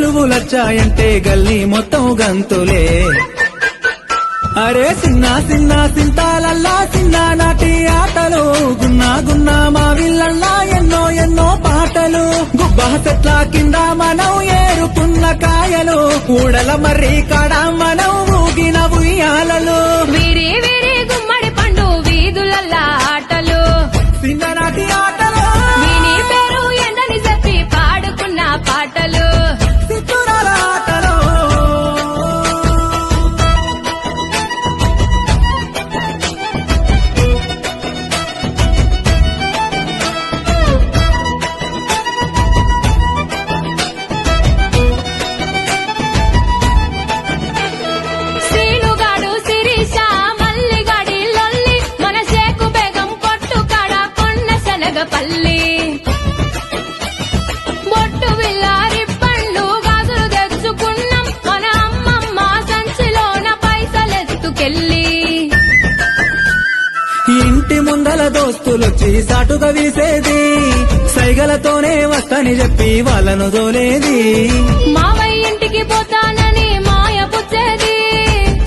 సెలువులొచ్చాయంటే గల్లీ మొత్తం గంతులే. అరే చిన్న చిన్న సింతాలల్లా చిన్న నాటి ఆటలు, గున్నా గున్నా మా విల్లల్లా ఎన్నో ఎన్నో పాటలు. గుబ్బ చెట్ల కింద మనం ఏరుకున్న కాయలు, ఊడల మర్రి కాడ మనం ఊగిన ఉయ్యాలలు. వీరి వీరి గుమ్మడి పండు వీధులల్లా ఆటలు, చిన్ననాటి ఆటలు, వీని పేరు ఎందని చెప్పి పాడుకున్న పాటలు. చిత్తూరాల ఆటలు. సీనుగాడు శిరీష మల్లిగాడి లొల్లి, మన షేకు బేగం కొట్టు కాడ కొన్న శనగపల్లి. బొట్టు విల్లారి పండ్లు గాజులు తెచ్చుకున్నాం, మన అమ్మమ్మ సంచిలోన పైసలెత్తుకెళ్ళి. ఇంటి ముందల దోస్తులొచ్చి సాటుగా వీసేది, సైగలతోనే వస్తని చెప్పి వాళ్ళను దోలేది. మావయ్య ఇంటికి పోతానని మాయ పుచ్చేది,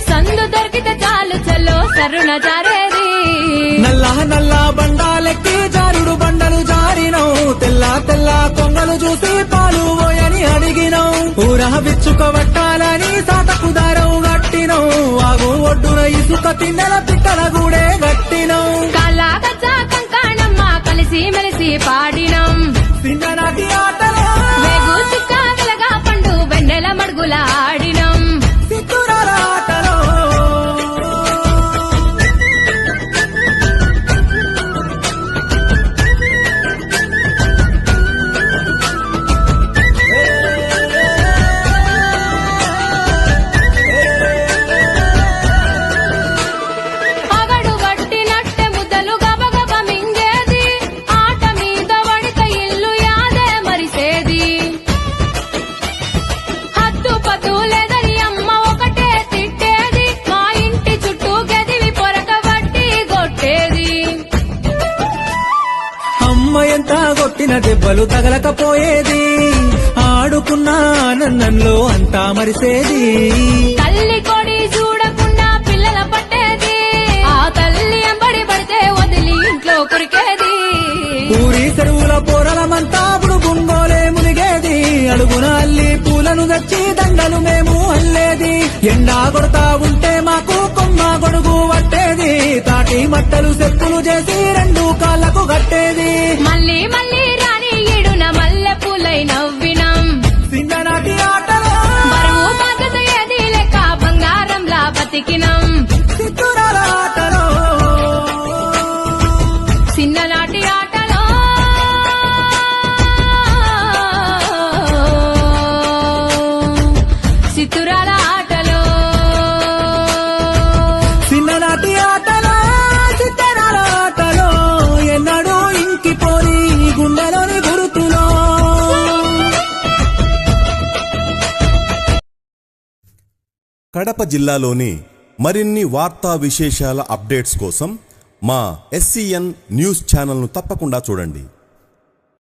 సందు దొరికితే చాలు చల్లో సరుణ జారేది. నల్ల నల్ల బండాలెక్కి జారుడు బండలు జారినౌ, తెల్ల తెల్ల కొంగలు చూసి పాలు పోయని అడిగినౌ. ఊర విచ్చుక పట్టాలని సాటకు దారం గట్టినౌ, వాగు ఒడ్డున ఇసుక తిన్నెల పిట్టల గూడే గట్టినౌ. కళాగచ్చ కంకాణమ్మ కలిసి మెలిసి పాడినం, చిన్ననాటి ఆటలు, వేగు చుక్క వెలగా పండు వెన్నెల మడుగుల ఆడినం. చిత్తూరాల ఆటలు. అగడు వట్టినట్టె ముద్దలు గబగబ మింగేది, ఆట మీద వడిత ఇల్లు యాదే మరిసేది. హద్దు పద్దు లేదని అమ్మ ఒకటే తిట్టేది, మా ఇంటి చుట్టూ గదివి పొరక బట్టి కొట్టేది. అమ్మ ఎంత కొట్టిన దెబ్బలు తగలకపోయేది, ఆడుకున్న ఆనందంలో అంతా మరిసేది. తల్లి కొడి చూడకుండా పిల్లల పట్టేది, ఆ తల్లి ఎంబడి పడితే వదిలి ఇంట్లో కొరికేది. ఊరి చెరువుల పోరలమంతా గుంగోలే మునిగేది, అడుగున అల్లి పూలను తెచ్చి దండలు మేము అల్లేది. ఎండా కొడతా ఉంటే మాకు కొమ్మ గొడుగు పట్టేది, తాటి మట్టలు చెప్పులు చేసి రెండు కాళ్ళకు కట్టేది. మళ్ళీ మళ్ళీ రాని ఈడున మల్లె పూలై నవ్వినం, చిన్ననాటి ఆటలు, బరువు బాధ్యత ఏది లెక్క బంగారంలా బతికినం. చిత్తూరాల ఆటలు. చిన్ననాటి ఆటలో చిత్తురాల ఆటలో, చిన్ననాటి ఆటలు, చిత్తూరాల ఆటలు. ఎన్నడూ ఇంకిపోని గుండెలోని గురుతులో. కడప జిల్లాలోని మరిన్ని వార్తా విశేషాల అప్డేట్స్ కోసం మా SCN న్యూస్ ఛానల్ను తప్పకుండా చూడండి.